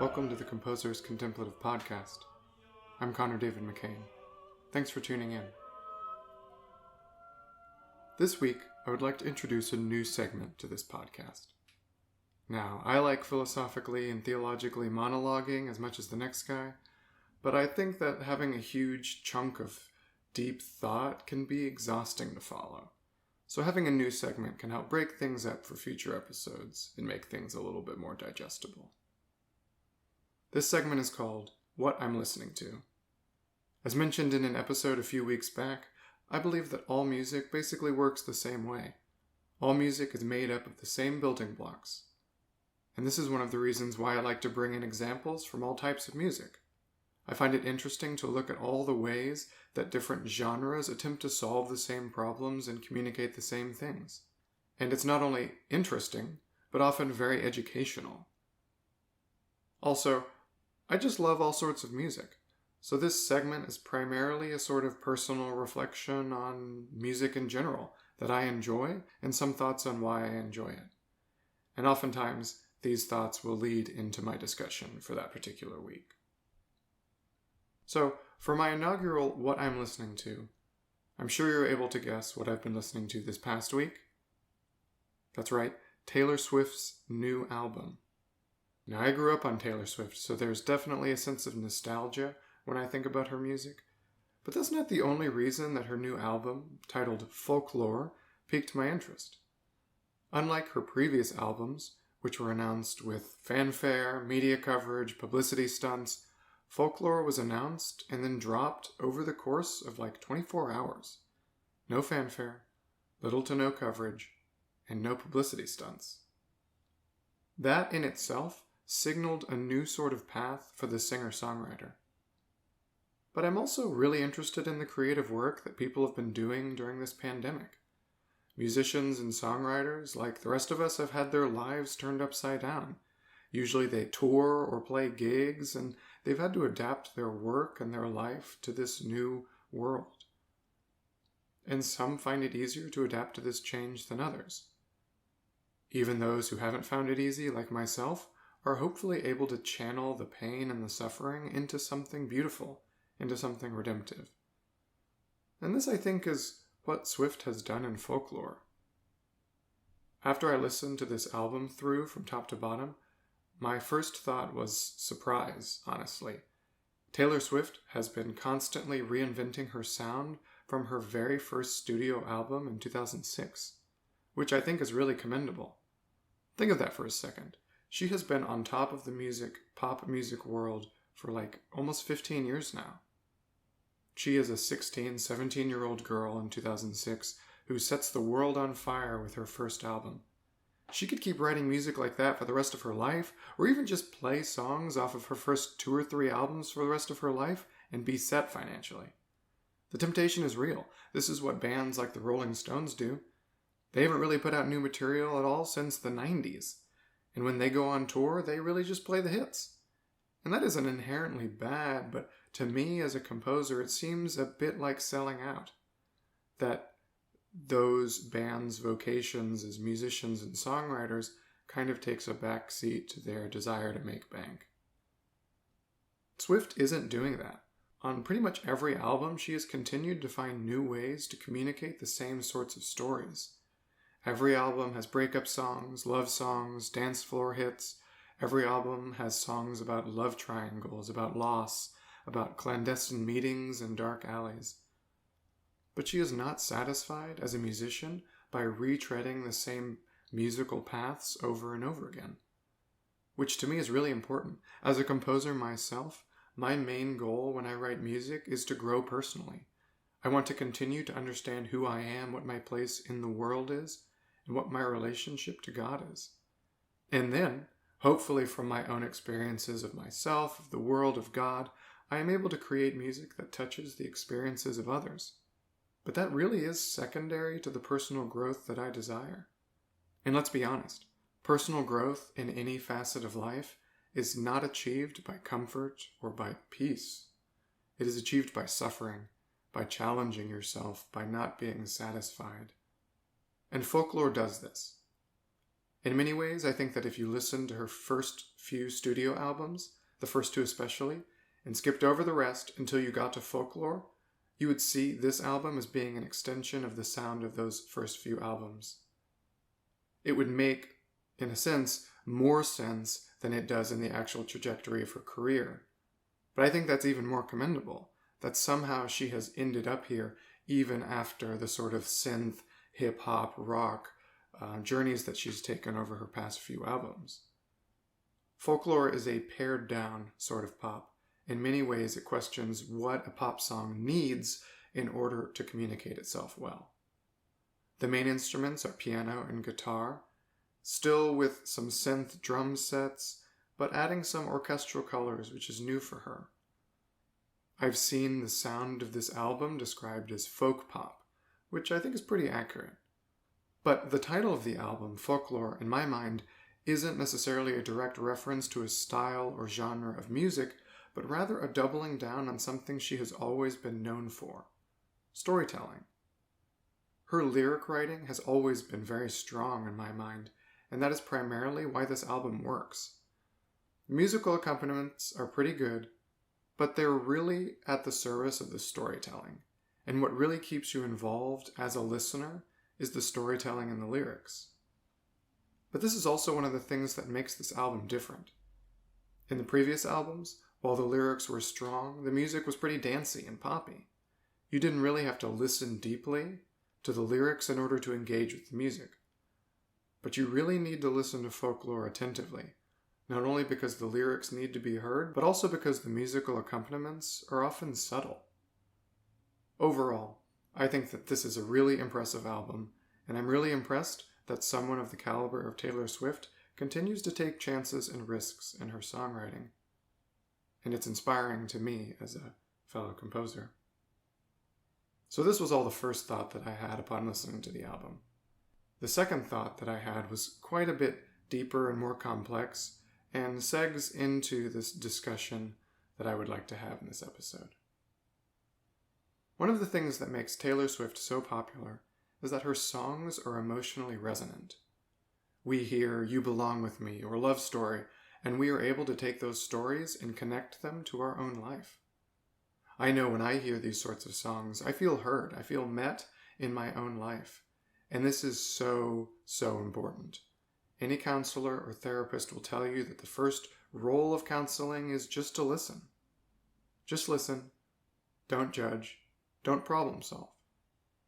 Welcome to the Composer's Contemplative Podcast. I'm Connor David McCain. Thanks for tuning in. This week, I would like to introduce a new segment to this podcast. Now, I like philosophically and theologically monologuing as much as the next guy, but I think that having a huge chunk of deep thought can be exhausting to follow. So having a new segment can help break things up for future episodes and make things a little bit more digestible. This segment is called What I'm Listening To. As mentioned in an episode a few weeks back, I believe that all music basically works the same way. All music is made up of the same building blocks. And this is one of the reasons why I like to bring in examples from all types of music. I find it interesting to look at all the ways that different genres attempt to solve the same problems and communicate the same things. And it's not only interesting, but often very educational. Also, I just love all sorts of music, so this segment is primarily a sort of personal reflection on music in general that I enjoy and some thoughts on why I enjoy it. And oftentimes, these thoughts will lead into my discussion for that particular week. So, for my inaugural What I'm Listening To, I'm sure you're able to guess what I've been listening to this past week. That's right, Taylor Swift's new album. Now, I grew up on Taylor Swift, so there's definitely a sense of nostalgia when I think about her music. But that's not the only reason that her new album, titled Folklore, piqued my interest. Unlike her previous albums, which were announced with fanfare, media coverage, publicity stunts, Folklore was announced and then dropped over the course of like 24 hours. No fanfare, little to no coverage, and no publicity stunts. That in itself signaled a new sort of path for the singer-songwriter. But I'm also really interested in the creative work that people have been doing during this pandemic. Musicians and songwriters, like the rest of us, have had their lives turned upside down. Usually they tour or play gigs, and they've had to adapt their work and their life to this new world. And some find it easier to adapt to this change than others. Even those who haven't found it easy, like myself, are hopefully able to channel the pain and the suffering into something beautiful, into something redemptive. And this, I think, is what Swift has done in Folklore. After I listened to this album through from top to bottom, my first thought was surprise, honestly. Taylor Swift has been constantly reinventing her sound from her very first studio album in 2006, which I think is really commendable. Think of that for a second. She has been on top of the pop music world for like almost 15 years now. She is a 16, 17-year-old girl in 2006 who sets the world on fire with her first album. She could keep writing music like that for the rest of her life, or even just play songs off of her first 2 or 3 albums for the rest of her life and be set financially. The temptation is real. This is what bands like the Rolling Stones do. They haven't really put out new material at all since the 90s. And when they go on tour, they really just play the hits. And that isn't inherently bad, but to me as a composer, it seems a bit like selling out. That those bands' vocations as musicians and songwriters kind of takes a back seat to their desire to make bank. Swift isn't doing that. On pretty much every album, she has continued to find new ways to communicate the same sorts of stories. Every album has breakup songs, love songs, dance floor hits. Every album has songs about love triangles, about loss, about clandestine meetings and dark alleys. But she is not satisfied as a musician by retreading the same musical paths over and over again, which to me is really important. As a composer myself, my main goal when I write music is to grow personally. I want to continue to understand who I am, what my place in the world is, and what my relationship to God is. And then, hopefully from my own experiences of myself, of the world, of God, I am able to create music that touches the experiences of others. But that really is secondary to the personal growth that I desire. And let's be honest, personal growth in any facet of life is not achieved by comfort or by peace. It is achieved by suffering, by challenging yourself, by not being satisfied. And folklore does this. In many ways, I think that if you listened to her first few studio albums, the first two especially, and skipped over the rest until you got to Folklore, you would see this album as being an extension of the sound of those first few albums. It would make, in a sense, more sense than it does in the actual trajectory of her career. But I think that's even more commendable, that somehow she has ended up here even after the sort of synth, hip-hop, rock journeys that she's taken over her past few albums. Folklore is a pared-down sort of pop. In many ways, it questions what a pop song needs in order to communicate itself well. The main instruments are piano and guitar, still with some synth drum sets, but adding some orchestral colors, which is new for her. I've seen the sound of this album described as folk pop, which I think is pretty accurate. But the title of the album, Folklore, in my mind, isn't necessarily a direct reference to a style or genre of music, but rather a doubling down on something she has always been known for: storytelling. Her lyric writing has always been very strong in my mind, and that is primarily why this album works. Musical accompaniments are pretty good, but they're really at the service of the storytelling, and what really keeps you involved as a listener is the storytelling and the lyrics. But this is also one of the things that makes this album different. In the previous albums, while the lyrics were strong, the music was pretty dancey and poppy. You didn't really have to listen deeply to the lyrics in order to engage with the music. But you really need to listen to Folklore attentively, not only because the lyrics need to be heard, but also because the musical accompaniments are often subtle. Overall, I think that this is a really impressive album, and I'm really impressed that someone of the caliber of Taylor Swift continues to take chances and risks in her songwriting. And it's inspiring to me as a fellow composer. So this was all the first thought that I had upon listening to the album. The second thought that I had was quite a bit deeper and more complex, and segs into this discussion that I would like to have in this episode. One of the things that makes Taylor Swift so popular is that her songs are emotionally resonant. We hear You Belong With Me or Love Story, and we are able to take those stories and connect them to our own life. I know when I hear these sorts of songs, I feel heard, I feel met in my own life. And this is so, so important. Any counselor or therapist will tell you that the first role of counseling is just to listen. Just listen. Don't judge. Don't problem solve.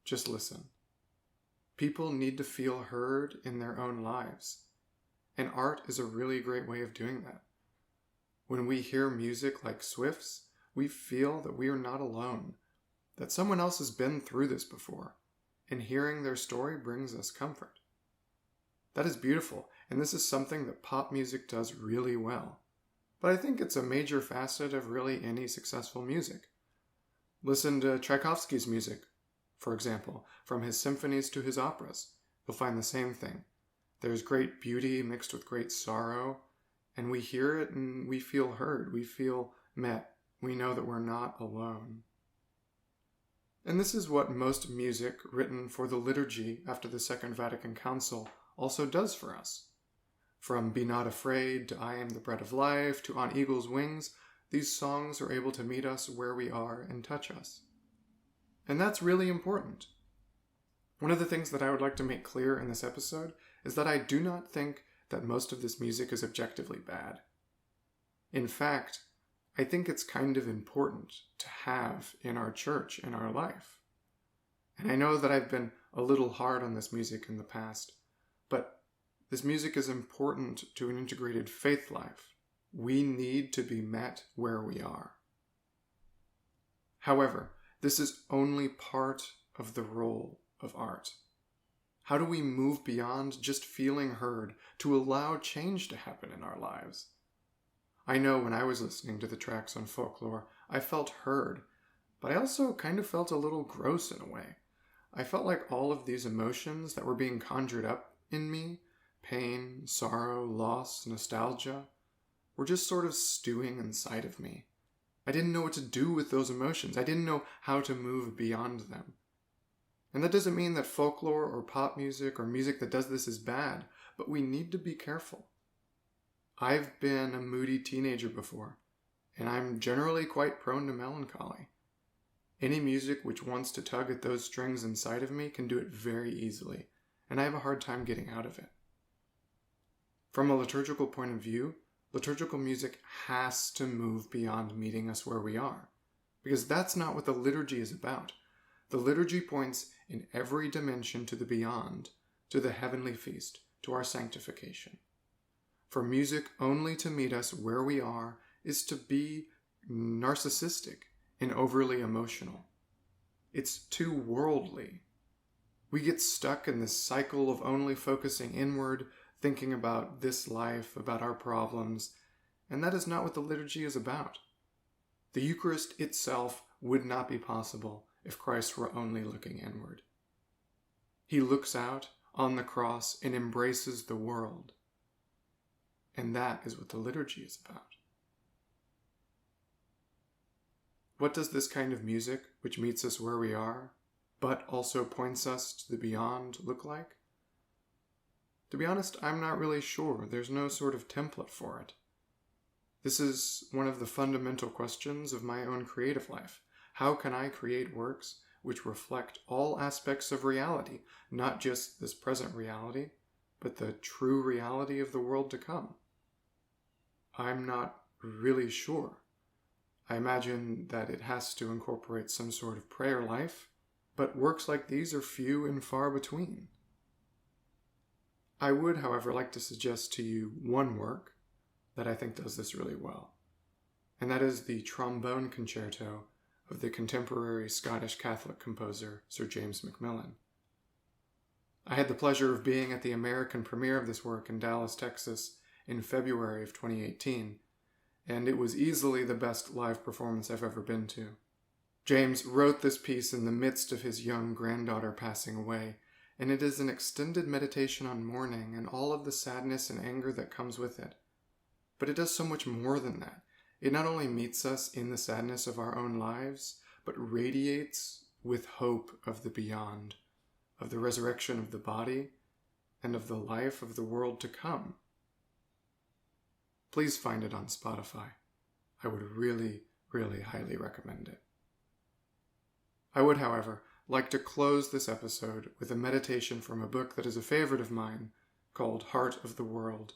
Just listen. People need to feel heard in their own lives. And art is a really great way of doing that. When we hear music like Swift's, we feel that we are not alone, that someone else has been through this before, and hearing their story brings us comfort. That is beautiful, and this is something that pop music does really well. But I think it's a major facet of really any successful music. Listen to Tchaikovsky's music, for example, from his symphonies to his operas. You'll find the same thing. There's great beauty mixed with great sorrow, and we hear it and we feel heard, we feel met. We know that we're not alone. And this is what most music written for the liturgy after the Second Vatican Council also does for us. From Be Not Afraid to I Am the Bread of Life to On Eagle's Wings, these songs are able to meet us where we are and touch us. And that's really important. One of the things that I would like to make clear in this episode is that I do not think that most of this music is objectively bad. In fact, I think it's kind of important to have in our church, in our life. And I know that I've been a little hard on this music in the past, but this music is important to an integrated faith life. We need to be met where we are. However, this is only part of the role of art. How do we move beyond just feeling heard to allow change to happen in our lives? I know when I was listening to the tracks on Folklore, I felt heard, but I also kind of felt a little gross in a way. I felt like all of these emotions that were being conjured up in me, pain, sorrow, loss, nostalgia, were just sort of stewing inside of me. I didn't know what to do with those emotions. I didn't know how to move beyond them. And that doesn't mean that folklore or pop music or music that does this is bad, but we need to be careful. I've been a moody teenager before, and I'm generally quite prone to melancholy. Any music which wants to tug at those strings inside of me can do it very easily, and I have a hard time getting out of it. From a liturgical point of view, liturgical music has to move beyond meeting us where we are, because that's not what the liturgy is about. The liturgy points in every dimension to the beyond, to the heavenly feast, to our sanctification. For music only to meet us where we are is to be narcissistic and overly emotional. It's too worldly. We get stuck in this cycle of only focusing inward, thinking about this life, about our problems, and that is not what the liturgy is about. The Eucharist itself would not be possible if Christ were only looking inward. He looks out on the cross and embraces the world. And that is what the liturgy is about. What does this kind of music, which meets us where we are, but also points us to the beyond, look like? To be honest, I'm not really sure. There's no sort of template for it. This is one of the fundamental questions of my own creative life. How can I create works which reflect all aspects of reality, not just this present reality, but the true reality of the world to come? I'm not really sure. I imagine that it has to incorporate some sort of prayer life, but works like these are few and far between. I would, however, like to suggest to you one work that I think does this really well, and that is the trombone concerto of the contemporary Scottish Catholic composer Sir James Macmillan. I had the pleasure of being at the American premiere of this work in Dallas, Texas in February of 2018, and it was easily the best live performance I've ever been to. James wrote this piece in the midst of his young granddaughter passing away, and it is an extended meditation on mourning and all of the sadness and anger that comes with it. But it does so much more than that. It not only meets us in the sadness of our own lives, but radiates with hope of the beyond, of the resurrection of the body, and of the life of the world to come. Please find it on Spotify. I would really, really highly recommend it. I would, however, like to close this episode with a meditation from a book that is a favorite of mine called Heart of the World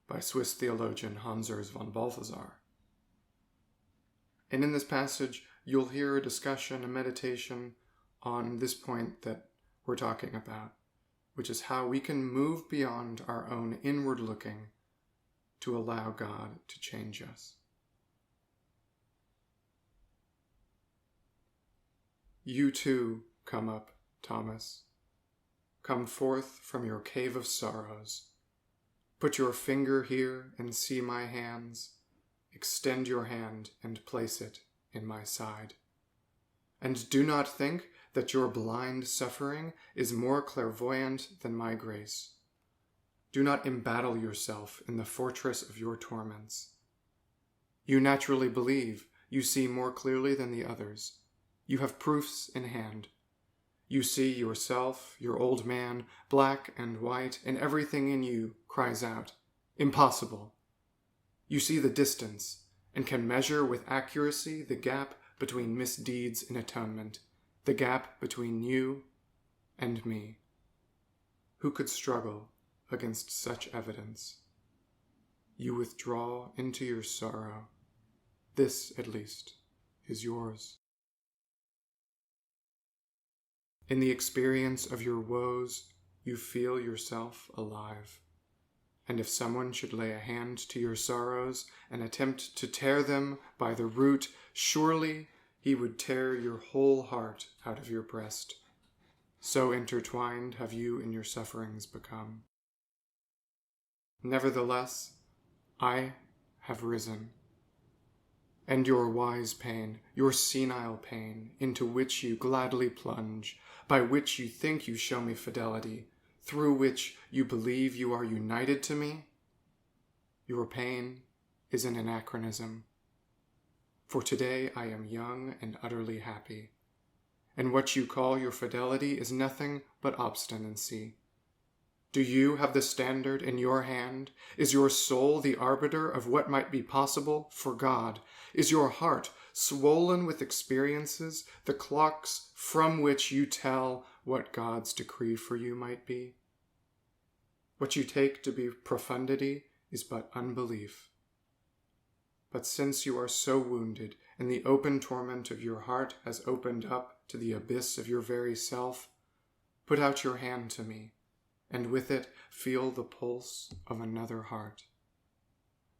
by Swiss theologian Hans Urs von Balthasar. And in this passage, you'll hear a discussion, a meditation on this point that we're talking about, which is how we can move beyond our own inward looking to allow God to change us. You too come up, Thomas. Come forth from your cave of sorrows. Put your finger here and see my hands. Extend your hand and place it in my side. And do not think that your blind suffering is more clairvoyant than my grace. Do not embattle yourself in the fortress of your torments. You naturally believe, you see more clearly than the others. You have proofs in hand. You see yourself, your old man, black and white, and everything in you cries out, impossible. You see the distance, and can measure with accuracy the gap between misdeeds and atonement, the gap between you and me. Who could struggle against such evidence? You withdraw into your sorrow. This, at least, is yours. In the experience of your woes, you feel yourself alive. And if someone should lay a hand to your sorrows and attempt to tear them by the root, surely he would tear your whole heart out of your breast. So intertwined have you and your sufferings become. Nevertheless, I have risen. And your wise pain, your senile pain, into which you gladly plunge, by which you think you show me fidelity, through which you believe you are united to me, your pain is an anachronism. For today I am young and utterly happy, and what you call your fidelity is nothing but obstinacy. Do you have the standard in your hand? Is your soul the arbiter of what might be possible for God? Is your heart swollen with experiences, the clocks from which you tell what God's decree for you might be? What you take to be profundity is but unbelief. But since you are so wounded, and the open torment of your heart has opened up to the abyss of your very self, put out your hand to me, and with it feel the pulse of another heart.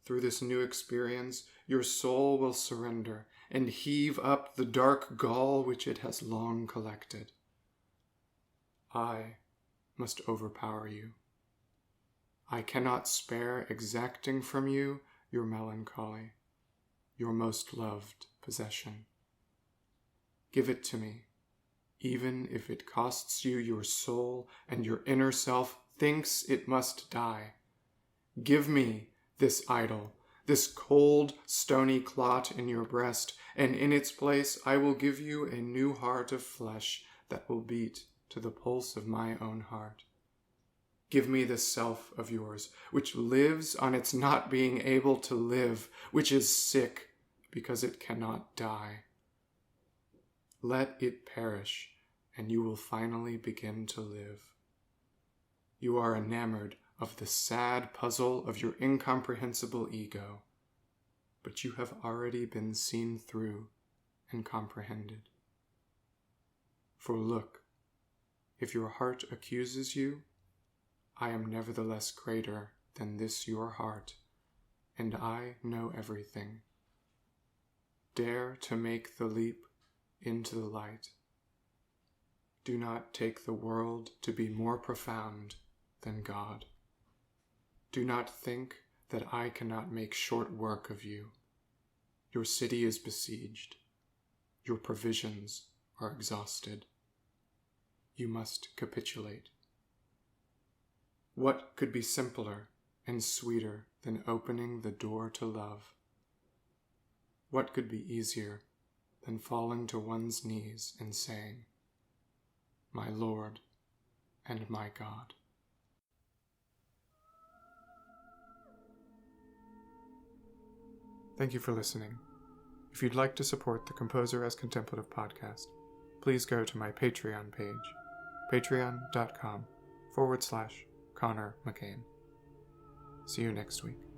Through this new experience, your soul will surrender and heave up the dark gall which it has long collected. I must overpower you. I cannot spare exacting from you your melancholy, your most loved possession. Give it to me, even if it costs you your soul and your inner self thinks it must die. Give me this idol, this cold, stony clot in your breast, and in its place I will give you a new heart of flesh that will beat to the pulse of my own heart. Give me this self of yours, which lives on its not being able to live, which is sick because it cannot die. Let it perish, and you will finally begin to live. You are enamored of the sad puzzle of your incomprehensible ego, but you have already been seen through and comprehended. For look, if your heart accuses you, I am nevertheless greater than this your heart, and I know everything. Dare to make the leap into the light. Do not take the world to be more profound than God. Do not think that I cannot make short work of you. Your city is besieged. Your provisions are exhausted. You must capitulate. What could be simpler and sweeter than opening the door to love? What could be easier than falling to one's knees and saying, "My Lord and my God"? Thank you for listening. If you'd like to support the Composer as Contemplative podcast, please go to my Patreon page, patreon.com/Connor McCain. See you next week.